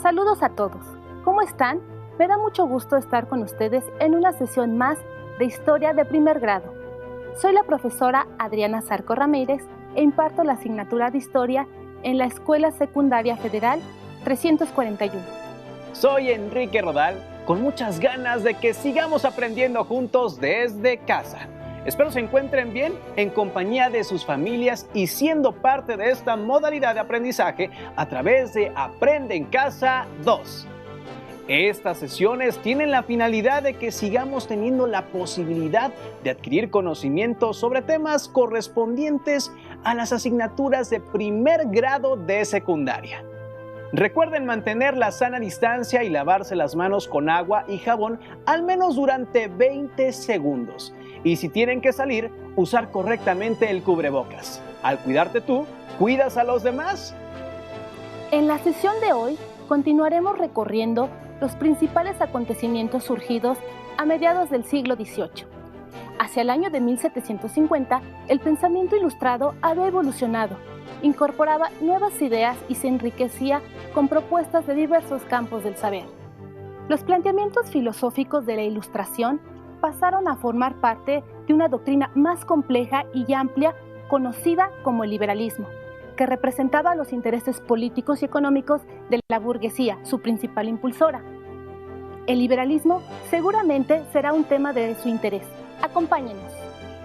Saludos a todos. ¿Cómo están? Me da mucho gusto estar con ustedes en una sesión más de Historia de Primer Grado. Soy la profesora Adriana Zarco Ramírez e imparto la asignatura de Historia en la Escuela Secundaria Federal 341. Soy Enrique Rodal, con muchas ganas de que sigamos aprendiendo juntos desde casa. Espero se encuentren bien en compañía de sus familias y siendo parte de esta modalidad de aprendizaje a través de Aprende en Casa 2. Estas sesiones tienen la finalidad de que sigamos teniendo la posibilidad de adquirir conocimientos sobre temas correspondientes a las asignaturas de primer grado de secundaria. Recuerden mantener la sana distancia y lavarse las manos con agua y jabón al menos durante 20 segundos. Y si tienen que salir, usar correctamente el cubrebocas. Al cuidarte tú, ¿cuidas a los demás? En la sesión de hoy continuaremos recorriendo los principales acontecimientos surgidos a mediados del siglo XVIII. Hacia el año de 1750, el pensamiento ilustrado había evolucionado, incorporaba nuevas ideas y se enriquecía con propuestas de diversos campos del saber. Los planteamientos filosóficos de la Ilustración pasaron a formar parte de una doctrina más compleja y amplia conocida como el liberalismo, que representaba los intereses políticos y económicos de la burguesía, su principal impulsora. El liberalismo seguramente será un tema de su interés. Acompáñenos.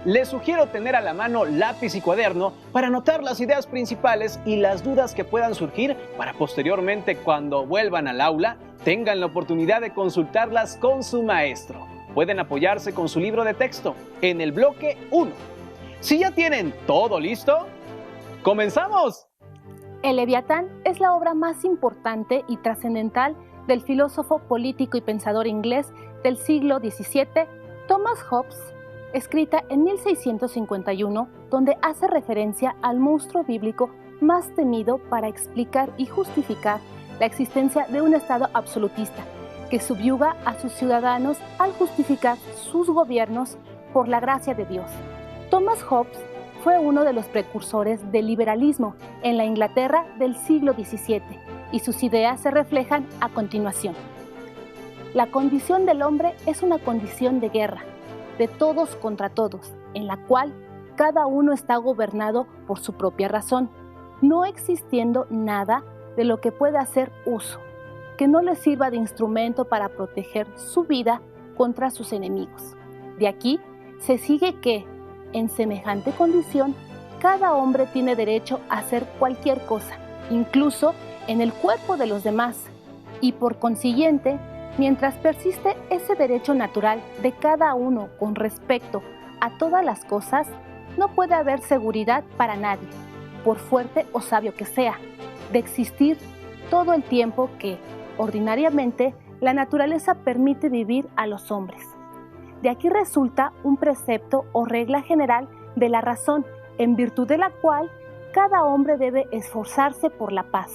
Les sugiero tener a la mano lápiz y cuaderno para anotar las ideas principales y las dudas que puedan surgir para posteriormente, cuando vuelvan al aula, tengan la oportunidad de consultarlas con su maestro. Pueden apoyarse con su libro de texto en el bloque 1. Si ya tienen todo listo, ¡comenzamos! El Leviatán es la obra más importante y trascendental del filósofo político y pensador inglés del siglo XVII, Thomas Hobbes, escrita en 1651, donde hace referencia al monstruo bíblico más temido para explicar y justificar la existencia de un Estado absolutista, que subyuga a sus ciudadanos al justificar sus gobiernos por la gracia de Dios. Thomas Hobbes fue uno de los precursores del liberalismo en la Inglaterra del siglo XVII, y sus ideas se reflejan a continuación. La condición del hombre es una condición de guerra, de todos contra todos, en la cual cada uno está gobernado por su propia razón, no existiendo nada de lo que pueda hacer uso, que no le sirva de instrumento para proteger su vida contra sus enemigos. De aquí se sigue que, en semejante condición, cada hombre tiene derecho a hacer cualquier cosa, incluso en el cuerpo de los demás, y por consiguiente, mientras persiste ese derecho natural de cada uno con respecto a todas las cosas, no puede haber seguridad para nadie, por fuerte o sabio que sea, de existir todo el tiempo que, ordinariamente, la naturaleza permite vivir a los hombres. De aquí resulta un precepto o regla general de la razón, en virtud de la cual cada hombre debe esforzarse por la paz,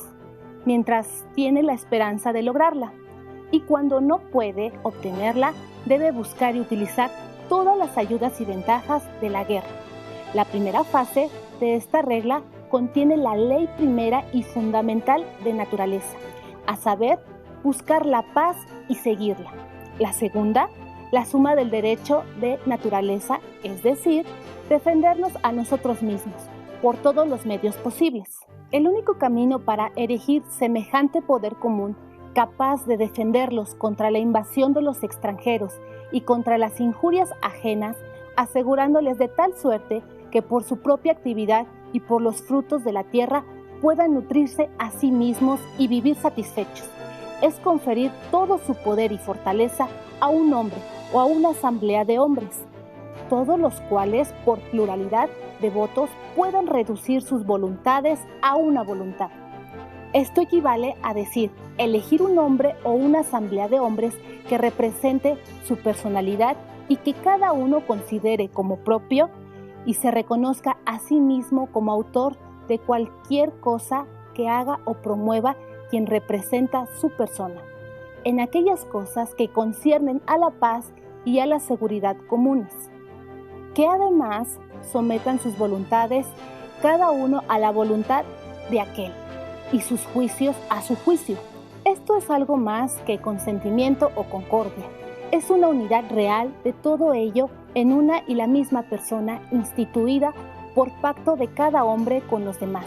mientras tiene la esperanza de lograrla, y cuando no puede obtenerla, debe buscar y utilizar todas las ayudas y ventajas de la guerra. La primera fase de esta regla contiene la ley primera y fundamental de naturaleza, a saber, buscar la paz y seguirla. La segunda, la suma del derecho de naturaleza, es decir, defendernos a nosotros mismos por todos los medios posibles. El único camino para erigir semejante poder común, capaz de defenderlos contra la invasión de los extranjeros y contra las injurias ajenas, asegurándoles de tal suerte que por su propia actividad y por los frutos de la tierra puedan nutrirse a sí mismos y vivir satisfechos, es conferir todo su poder y fortaleza a un hombre o a una asamblea de hombres, todos los cuales, por pluralidad de votos, puedan reducir sus voluntades a una voluntad. Esto equivale a decir, elegir un hombre o una asamblea de hombres que represente su personalidad y que cada uno considere como propio y se reconozca a sí mismo como autor de cualquier cosa que haga o promueva quien representa su persona, en aquellas cosas que conciernen a la paz y a la seguridad comunes, que además sometan sus voluntades cada uno a la voluntad de aquel y sus juicios a su juicio. Esto es algo más que consentimiento o concordia. Es una unidad real de todo ello en una y la misma persona instituida por pacto de cada hombre con los demás,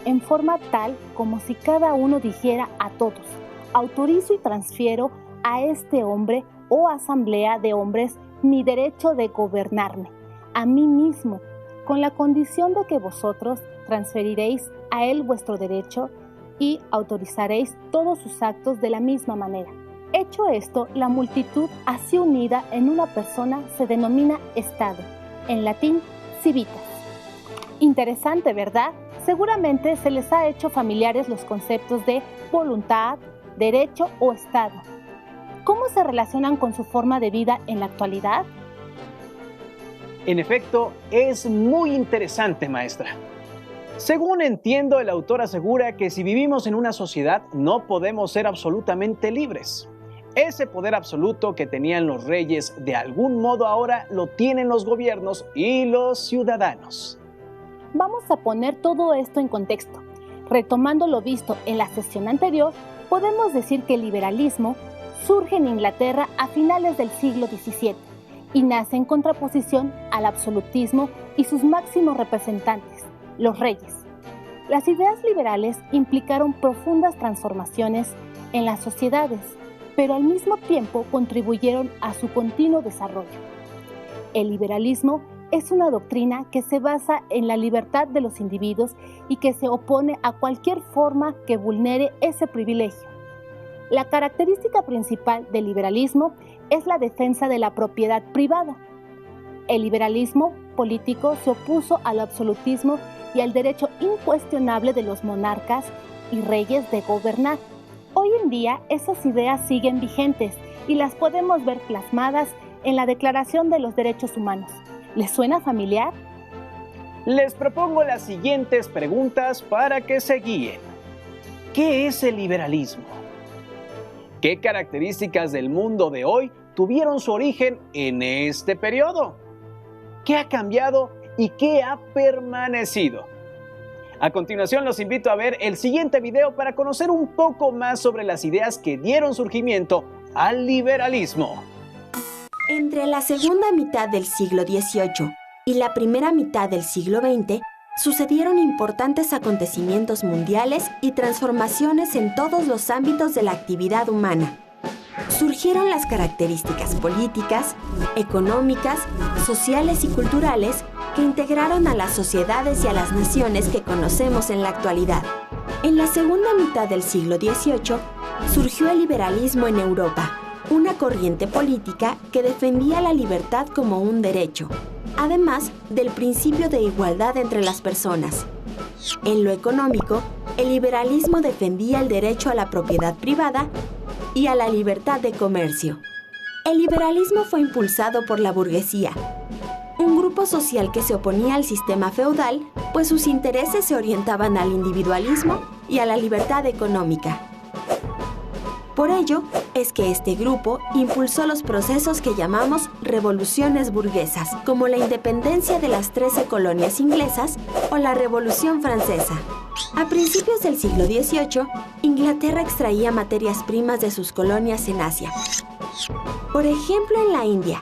en forma tal como si cada uno dijera a todos: autorizo y transfiero a este hombre o asamblea de hombres mi derecho de gobernarme, a mí mismo, con la condición de que vosotros transferiréis a él vuestro derecho y autorizaréis todos sus actos de la misma manera. Hecho esto, la multitud así unida en una persona se denomina Estado, en latín civitas. Interesante, ¿verdad? Seguramente se les ha hecho familiares los conceptos de voluntad, derecho o Estado. ¿Cómo se relacionan con su forma de vida en la actualidad? En efecto, es muy interesante, maestra. Según entiendo, el autor asegura que si vivimos en una sociedad no podemos ser absolutamente libres. Ese poder absoluto que tenían los reyes, de algún modo ahora lo tienen los gobiernos y los ciudadanos. Vamos a poner todo esto en contexto. Retomando lo visto en la sesión anterior, podemos decir que el liberalismo surge en Inglaterra a finales del siglo XVII y nace en contraposición al absolutismo y sus máximos representantes, los reyes. Las ideas liberales implicaron profundas transformaciones en las sociedades, pero al mismo tiempo contribuyeron a su continuo desarrollo. El liberalismo es una doctrina que se basa en la libertad de los individuos y que se opone a cualquier forma que vulnere ese privilegio. La característica principal del liberalismo es la defensa de la propiedad privada. El liberalismo político se opuso al absolutismo y al derecho incuestionable de los monarcas y reyes de gobernar. Hoy en día esas ideas siguen vigentes y las podemos ver plasmadas en la Declaración de los Derechos Humanos. ¿Les suena familiar? Les propongo las siguientes preguntas para que se guíen. ¿Qué es el liberalismo? ¿Qué características del mundo de hoy tuvieron su origen en este periodo? ¿Qué ha cambiado y qué ha permanecido? A continuación los invito a ver el siguiente video para conocer un poco más sobre las ideas que dieron surgimiento al liberalismo. Entre la segunda mitad del siglo XVIII y la primera mitad del siglo XX, sucedieron importantes acontecimientos mundiales y transformaciones en todos los ámbitos de la actividad humana. Surgieron las características políticas, económicas, sociales y culturales que integraron a las sociedades y a las naciones que conocemos en la actualidad. En la segunda mitad del siglo XVIII surgió el liberalismo en Europa, una corriente política que defendía la libertad como un derecho, además del principio de igualdad entre las personas. En lo económico, el liberalismo defendía el derecho a la propiedad privada y a la libertad de comercio. El liberalismo fue impulsado por la burguesía, un grupo social que se oponía al sistema feudal, pues sus intereses se orientaban al individualismo y a la libertad económica. Por ello, es que este grupo impulsó los procesos que llamamos revoluciones burguesas, como la independencia de las 13 colonias inglesas o la Revolución Francesa. A principios del siglo XVIII, Inglaterra extraía materias primas de sus colonias en Asia. Por ejemplo, en la India,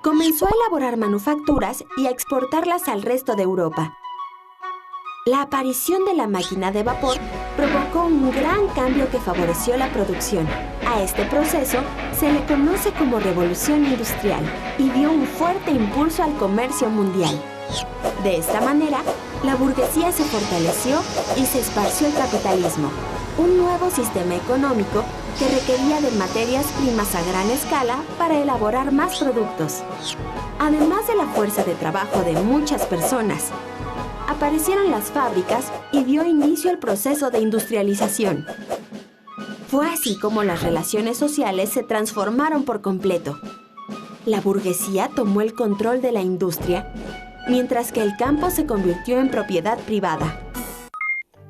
comenzó a elaborar manufacturas y a exportarlas al resto de Europa. La aparición de la máquina de vapor provocó un gran cambio que favoreció la producción. A este proceso se le conoce como Revolución Industrial y dio un fuerte impulso al comercio mundial. De esta manera, la burguesía se fortaleció y se esparció el capitalismo, un nuevo sistema económico que requería de materias primas a gran escala para elaborar más productos. Además de la fuerza de trabajo de muchas personas, aparecieron las fábricas y dio inicio al proceso de industrialización. Fue así como las relaciones sociales se transformaron por completo. La burguesía tomó el control de la industria, mientras que el campo se convirtió en propiedad privada.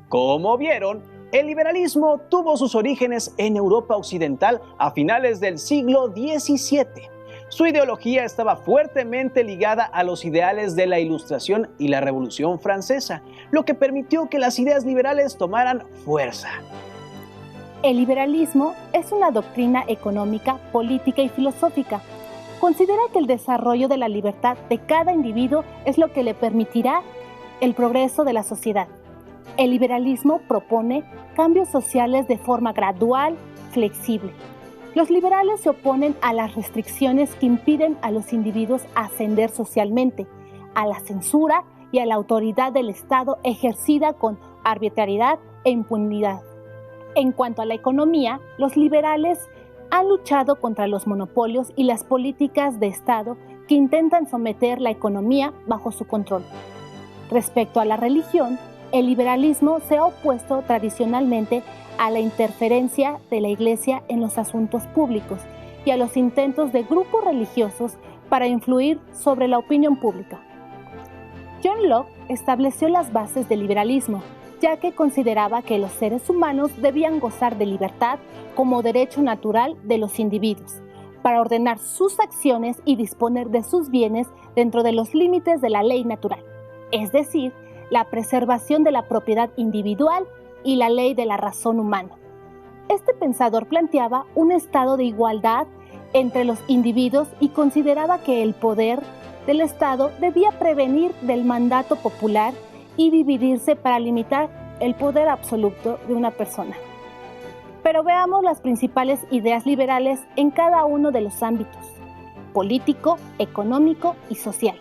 Como vieron, el liberalismo tuvo sus orígenes en Europa Occidental a finales del siglo XVII. Su ideología estaba fuertemente ligada a los ideales de la Ilustración y la Revolución Francesa, lo que permitió que las ideas liberales tomaran fuerza. El liberalismo es una doctrina económica, política y filosófica. Considera que el desarrollo de la libertad de cada individuo es lo que le permitirá el progreso de la sociedad. El liberalismo propone cambios sociales de forma gradual, flexible. Los liberales se oponen a las restricciones que impiden a los individuos ascender socialmente, a la censura y a la autoridad del Estado ejercida con arbitrariedad e impunidad. En cuanto a la economía, los liberales han luchado contra los monopolios y las políticas de Estado que intentan someter la economía bajo su control. Respecto a la religión, el liberalismo se ha opuesto tradicionalmente a la interferencia de la Iglesia en los asuntos públicos y a los intentos de grupos religiosos para influir sobre la opinión pública. John Locke estableció las bases del liberalismo, ya que consideraba que los seres humanos debían gozar de libertad como derecho natural de los individuos, para ordenar sus acciones y disponer de sus bienes dentro de los límites de la ley natural, es decir, la preservación de la propiedad individual y la ley de la razón humana. Este pensador planteaba un estado de igualdad entre los individuos y consideraba que el poder del Estado debía prevenir del mandato popular y dividirse para limitar el poder absoluto de una persona. Pero veamos las principales ideas liberales en cada uno de los ámbitos: político, económico y social.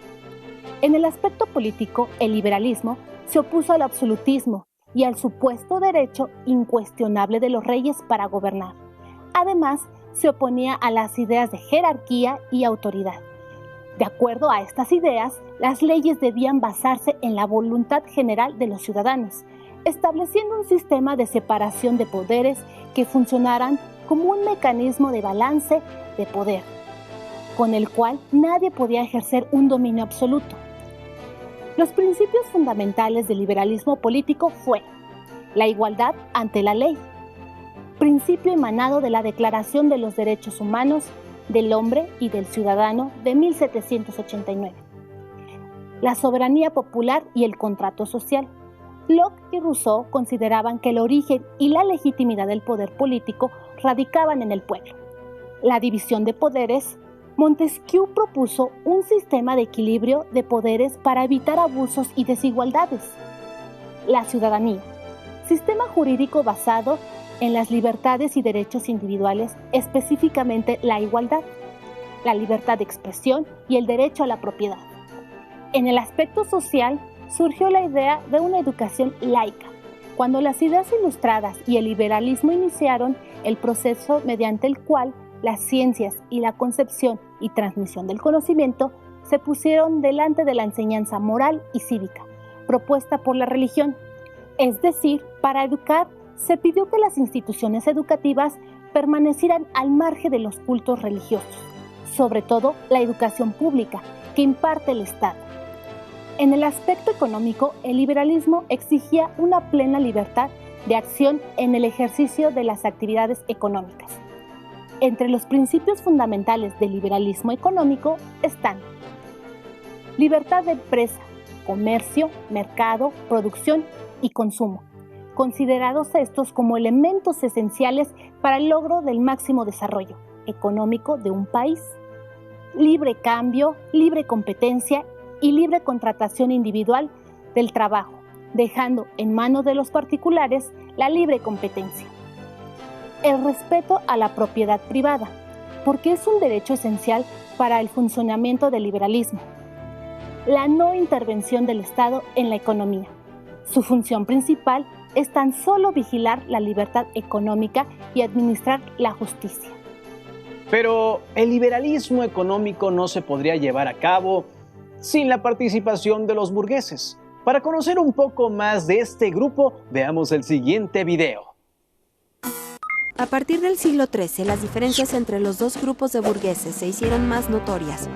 En el aspecto político, el liberalismo se opuso al absolutismo y al supuesto derecho incuestionable de los reyes para gobernar. Además, se oponía a las ideas de jerarquía y autoridad. De acuerdo a estas ideas, las leyes debían basarse en la voluntad general de los ciudadanos, estableciendo un sistema de separación de poderes que funcionaran como un mecanismo de balance de poder, con el cual nadie podía ejercer un dominio absoluto. Los principios fundamentales del liberalismo político fue la igualdad ante la ley, principio emanado de la Declaración de los Derechos Humanos del Hombre y del Ciudadano de 1789, la soberanía popular y el contrato social. Locke y Rousseau consideraban que el origen y la legitimidad del poder político radicaban en el pueblo. La división de poderes. Montesquieu propuso un sistema de equilibrio de poderes para evitar abusos y desigualdades. La ciudadanía. Sistema jurídico basado en las libertades y derechos individuales, específicamente la igualdad, la libertad de expresión y el derecho a la propiedad. En el aspecto social, surgió la idea de una educación laica, cuando las ideas ilustradas y el liberalismo iniciaron el proceso mediante el cual las ciencias y la concepción y transmisión del conocimiento se pusieron delante de la enseñanza moral y cívica, propuesta por la religión. Es decir, para educar, se pidió que las instituciones educativas permanecieran al margen de los cultos religiosos, sobre todo la educación pública que imparte el Estado. En el aspecto económico, el liberalismo exigía una plena libertad de acción en el ejercicio de las actividades económicas. Entre los principios fundamentales del liberalismo económico están libertad de empresa, comercio, mercado, producción y consumo, considerados estos como elementos esenciales para el logro del máximo desarrollo económico de un país. Libre cambio, libre competencia y libre contratación individual del trabajo, dejando en manos de los particulares la libre competencia. El respeto a la propiedad privada, porque es un derecho esencial para el funcionamiento del liberalismo. La no intervención del Estado en la economía. Su función principal es tan solo vigilar la libertad económica y administrar la justicia. Pero el liberalismo económico no se podría llevar a cabo sin la participación de los burgueses. Para conocer un poco más de este grupo, veamos el siguiente video. A partir del siglo XIII, las diferencias entre los dos grupos de burgueses se hicieron más notorias.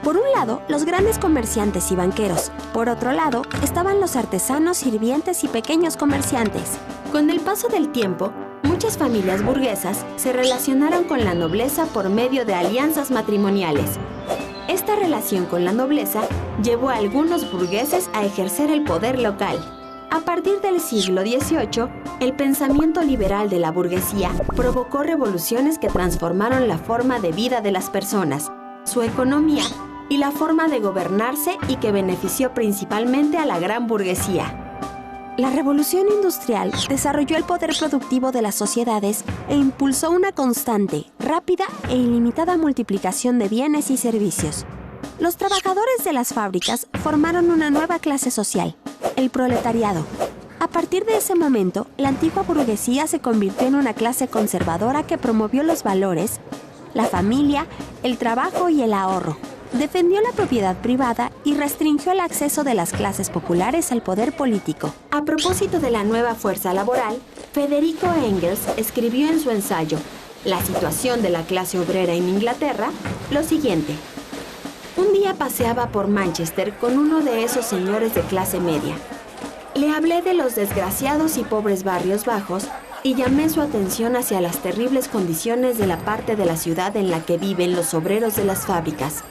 Por un lado, los grandes comerciantes y banqueros. Por otro lado, estaban los artesanos, sirvientes y pequeños comerciantes. Con el paso del tiempo, muchas familias burguesas se relacionaron con la nobleza por medio de alianzas matrimoniales. Esta relación con la nobleza llevó a algunos burgueses a ejercer el poder local. A partir del siglo XVIII, el pensamiento liberal de la burguesía provocó revoluciones que transformaron la forma de vida de las personas, su economía y la forma de gobernarse, y que benefició principalmente a la gran burguesía. La revolución industrial desarrolló el poder productivo de las sociedades e impulsó una constante, rápida e ilimitada multiplicación de bienes y servicios. Los trabajadores de las fábricas formaron una nueva clase social, el proletariado. A partir de ese momento, la antigua burguesía se convirtió en una clase conservadora que promovió los valores, la familia, el trabajo y el ahorro. Defendió la propiedad privada y restringió el acceso de las clases populares al poder político. A propósito de la nueva fuerza laboral, Federico Engels escribió en su ensayo La situación de la clase obrera en Inglaterra lo siguiente: un día paseaba por Manchester con uno de esos señores de clase media. Le hablé de los desgraciados y pobres barrios bajos y llamé su atención hacia las terribles condiciones de la parte de la ciudad en la que viven los obreros de las fábricas.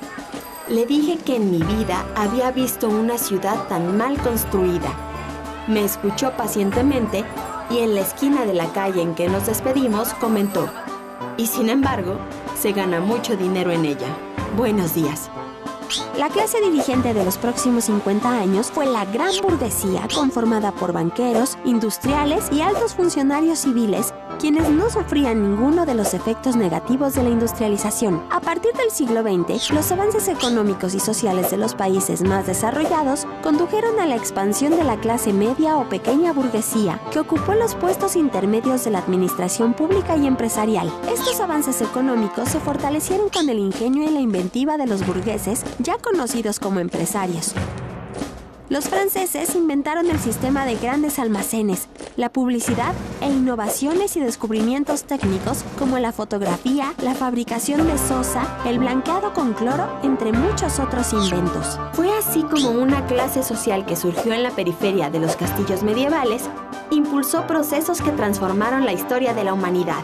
Le dije que en mi vida había visto una ciudad tan mal construida. Me escuchó pacientemente y en la esquina de la calle en que nos despedimos comentó: y sin embargo, se gana mucho dinero en ella. Buenos días. La clase dirigente de los próximos 50 años fue la gran burguesía, conformada por banqueros, industriales y altos funcionarios civiles, quienes no sufrían ninguno de los efectos negativos de la industrialización. A partir del siglo XX, los avances económicos y sociales de los países más desarrollados condujeron a la expansión de la clase media o pequeña burguesía, que ocupó los puestos intermedios de la administración pública y empresarial. Estos avances económicos se fortalecieron con el ingenio y la inventiva de los burgueses, ya conocidos como empresarios. Los franceses inventaron el sistema de grandes almacenes, la publicidad e innovaciones y descubrimientos técnicos como la fotografía, la fabricación de sosa, el blanqueado con cloro, entre muchos otros inventos. Fue así como una clase social que surgió en la periferia de los castillos medievales impulsó procesos que transformaron la historia de la humanidad.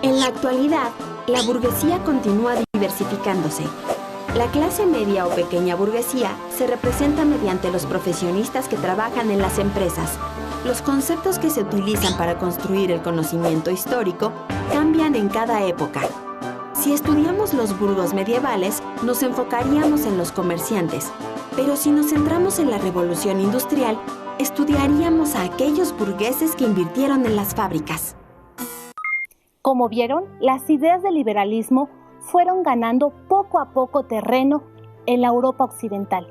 En la actualidad, la burguesía continúa diversificándose. La clase media o pequeña burguesía se representa mediante los profesionistas que trabajan en las empresas. Los conceptos que se utilizan para construir el conocimiento histórico cambian en cada época. Si estudiamos los burgos medievales, nos enfocaríamos en los comerciantes, pero si nos centramos en la revolución industrial, estudiaríamos a aquellos burgueses que invirtieron en las fábricas. Como vieron, las ideas del liberalismo fueron ganando poco a poco terreno en la Europa occidental.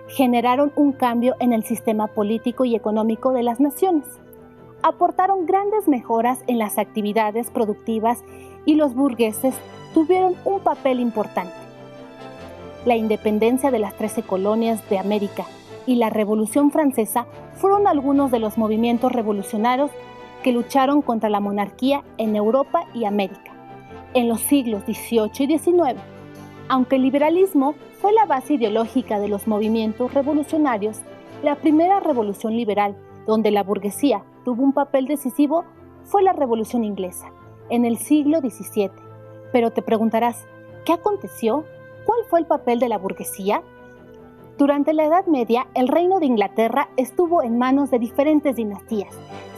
Generaron un cambio en el sistema político y económico de las naciones. Aportaron grandes mejoras en las actividades productivas y los burgueses tuvieron un papel importante. La independencia de las 13 colonias de América y la Revolución Francesa fueron algunos de los movimientos revolucionarios que lucharon contra la monarquía en Europa y América en los siglos XVIII y XIX. Aunque el liberalismo fue la base ideológica de los movimientos revolucionarios, la primera revolución liberal, donde la burguesía tuvo un papel decisivo, fue la Revolución Inglesa, en el siglo XVII. Pero te preguntarás, ¿qué aconteció? ¿Cuál fue el papel de la burguesía? Durante la Edad Media, el Reino de Inglaterra estuvo en manos de diferentes dinastías,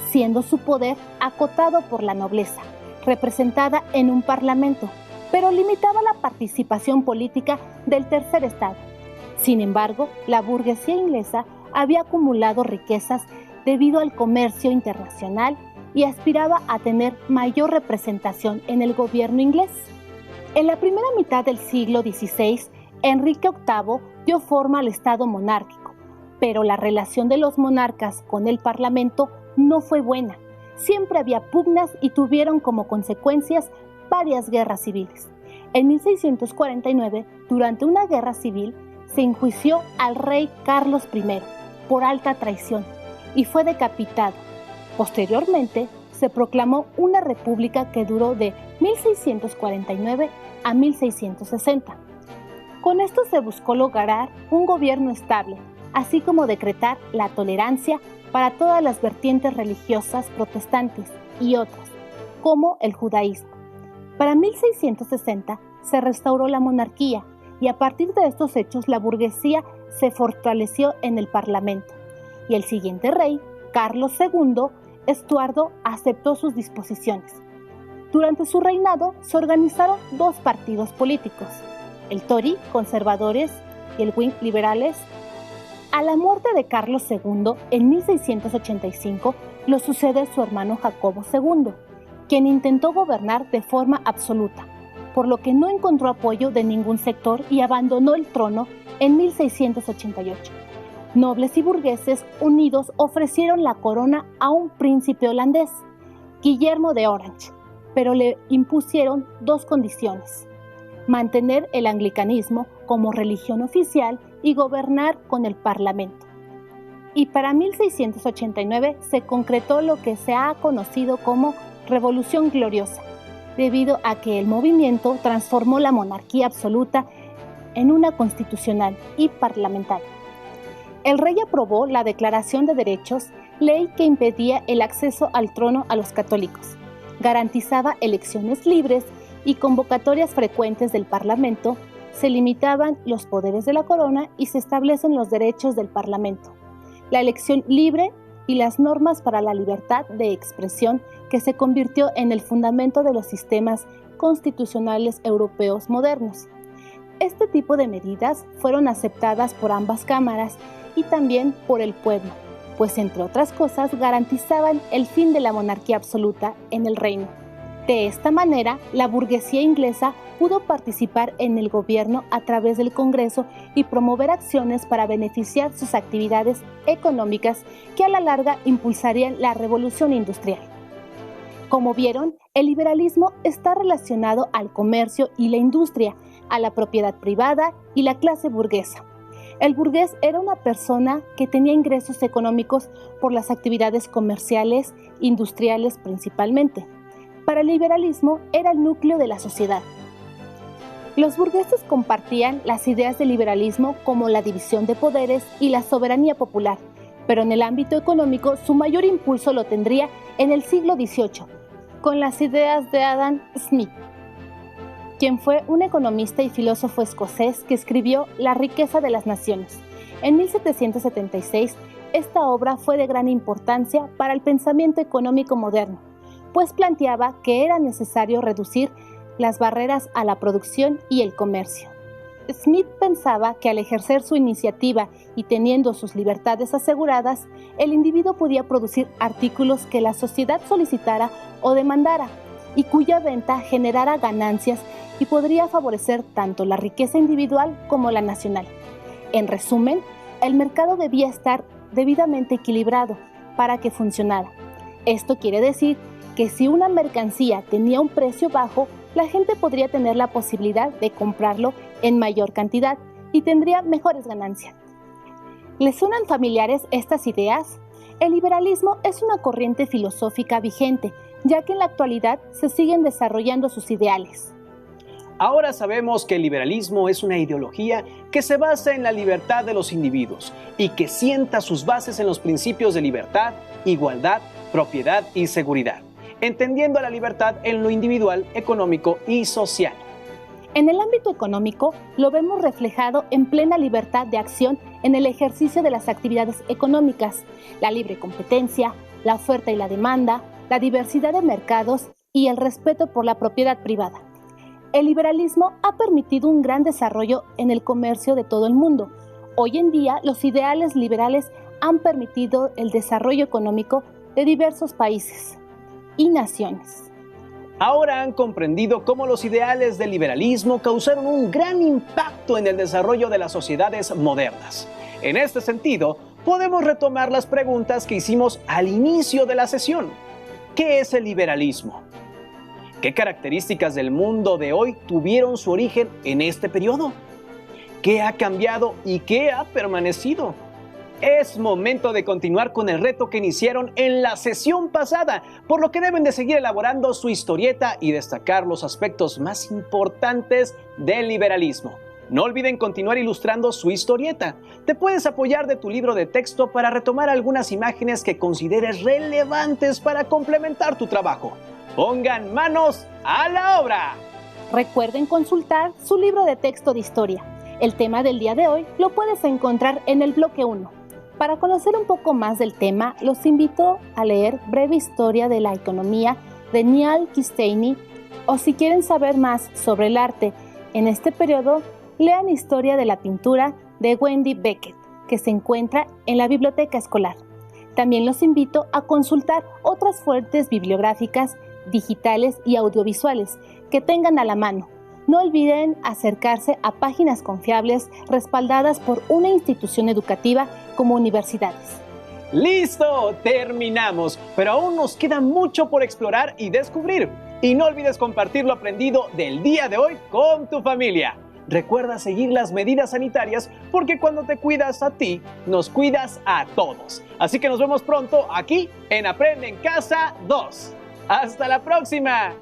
siendo su poder acotado por la nobleza, representada en un parlamento, pero limitaba la participación política del tercer estado. Sin embargo, la burguesía inglesa había acumulado riquezas debido al comercio internacional y aspiraba a tener mayor representación en el gobierno inglés. En la primera mitad del siglo XVI, Enrique VIII dio forma al Estado monárquico, pero la relación de los monarcas con el parlamento no fue buena. Siempre había pugnas y tuvieron como consecuencias varias guerras civiles. En 1649, durante una guerra civil, se enjuició al rey Carlos I por alta traición y fue decapitado. Posteriormente, se proclamó una república que duró de 1649 a 1660. Con esto se buscó lograr un gobierno estable, así como decretar la tolerancia para todas las vertientes religiosas protestantes y otras, como el judaísmo. Para 1660 se restauró la monarquía y a partir de estos hechos la burguesía se fortaleció en el parlamento. y el siguiente rey, Carlos II, Estuardo, aceptó sus disposiciones. Durante su reinado se organizaron dos partidos políticos, el Tory, conservadores, y el Whig, liberales. A la muerte de Carlos II, en 1685, lo sucede su hermano Jacobo II, quien intentó gobernar de forma absoluta, por lo que no encontró apoyo de ningún sector y abandonó el trono en 1688. Nobles y burgueses unidos ofrecieron la corona a un príncipe holandés, Guillermo de Orange, pero le impusieron dos condiciones: mantener el anglicanismo como religión oficial y gobernar con el parlamento. Y para 1689 se concretó lo que se ha conocido como Revolución Gloriosa, debido a que el movimiento transformó la monarquía absoluta en una constitucional y parlamentaria. El rey aprobó la Declaración de Derechos, ley que impedía el acceso al trono a los católicos, garantizaba elecciones libres y convocatorias frecuentes del Parlamento, se limitaban los poderes de la corona y se establecen los derechos del Parlamento, la elección libre y las normas para la libertad de expresión, que se convirtió en el fundamento de los sistemas constitucionales europeos modernos. Este tipo de medidas fueron aceptadas por ambas cámaras y también por el pueblo, pues entre otras cosas garantizaban el fin de la monarquía absoluta en el reino. De esta manera, la burguesía inglesa pudo participar en el gobierno a través del Congreso y promover acciones para beneficiar sus actividades económicas que a la larga impulsarían la revolución industrial. Como vieron, el liberalismo está relacionado al comercio y la industria, a la propiedad privada y la clase burguesa. El burgués era una persona que tenía ingresos económicos por las actividades comerciales, industriales principalmente. Para el liberalismo era el núcleo de la sociedad. Los burgueses compartían las ideas del liberalismo como la división de poderes y la soberanía popular, pero en el ámbito económico su mayor impulso lo tendría en el siglo XVIII, con las ideas de Adam Smith, quien fue un economista y filósofo escocés que escribió La riqueza de las naciones. En 1776, esta obra fue de gran importancia para el pensamiento económico moderno, pues planteaba que era necesario reducir las barreras a la producción y el comercio. Smith pensaba que al ejercer su iniciativa y teniendo sus libertades aseguradas, el individuo podía producir artículos que la sociedad solicitara o demandara y cuya venta generara ganancias y podría favorecer tanto la riqueza individual como la nacional. En resumen, el mercado debía estar debidamente equilibrado para que funcionara. Esto quiere decir que si una mercancía tenía un precio bajo, la gente podría tener la posibilidad de comprarlo en mayor cantidad y tendría mejores ganancias. ¿Les suenan familiares estas ideas? El liberalismo es una corriente filosófica vigente, ya que en la actualidad se siguen desarrollando sus ideales. Ahora sabemos que el liberalismo es una ideología que se basa en la libertad de los individuos y que sienta sus bases en los principios de libertad, igualdad, propiedad y seguridad, entendiendo la libertad en lo individual, económico y social. En el ámbito económico, lo vemos reflejado en plena libertad de acción en el ejercicio de las actividades económicas, la libre competencia, la oferta y la demanda, la diversidad de mercados y el respeto por la propiedad privada. El liberalismo ha permitido un gran desarrollo en el comercio de todo el mundo. Hoy en día, los ideales liberales han permitido el desarrollo económico de diversos países y naciones. Ahora han comprendido cómo los ideales del liberalismo causaron un gran impacto en el desarrollo de las sociedades modernas. En este sentido, podemos retomar las preguntas que hicimos al inicio de la sesión. ¿Qué es el liberalismo? ¿Qué características del mundo de hoy tuvieron su origen en este periodo? ¿Qué ha cambiado y qué ha permanecido? Es momento de continuar con el reto que iniciaron en la sesión pasada, por lo que deben de seguir elaborando su historieta y destacar los aspectos más importantes del liberalismo. No olviden continuar ilustrando su historieta. Te puedes apoyar de tu libro de texto para retomar algunas imágenes que consideres relevantes para complementar tu trabajo. ¡Pongan manos a la obra! Recuerden consultar su libro de texto de historia. El tema del día de hoy lo puedes encontrar en el bloque 1. Para conocer un poco más del tema, los invito a leer Breve Historia de la Economía de Neal Kistainy, o si quieren saber más sobre el arte en este periodo, lean Historia de la Pintura de Wendy Beckett, que se encuentra en la biblioteca escolar. También los invito a consultar otras fuentes bibliográficas, digitales y audiovisuales que tengan a la mano. No olviden acercarse a páginas confiables respaldadas por una institución educativa como universidades. ¡Listo! Terminamos, pero aún nos queda mucho por explorar y descubrir. Y no olvides compartir lo aprendido del día de hoy con tu familia. Recuerda seguir las medidas sanitarias porque cuando te cuidas a ti, nos cuidas a todos. Así que nos vemos pronto aquí en Aprende en Casa 2. ¡Hasta la próxima!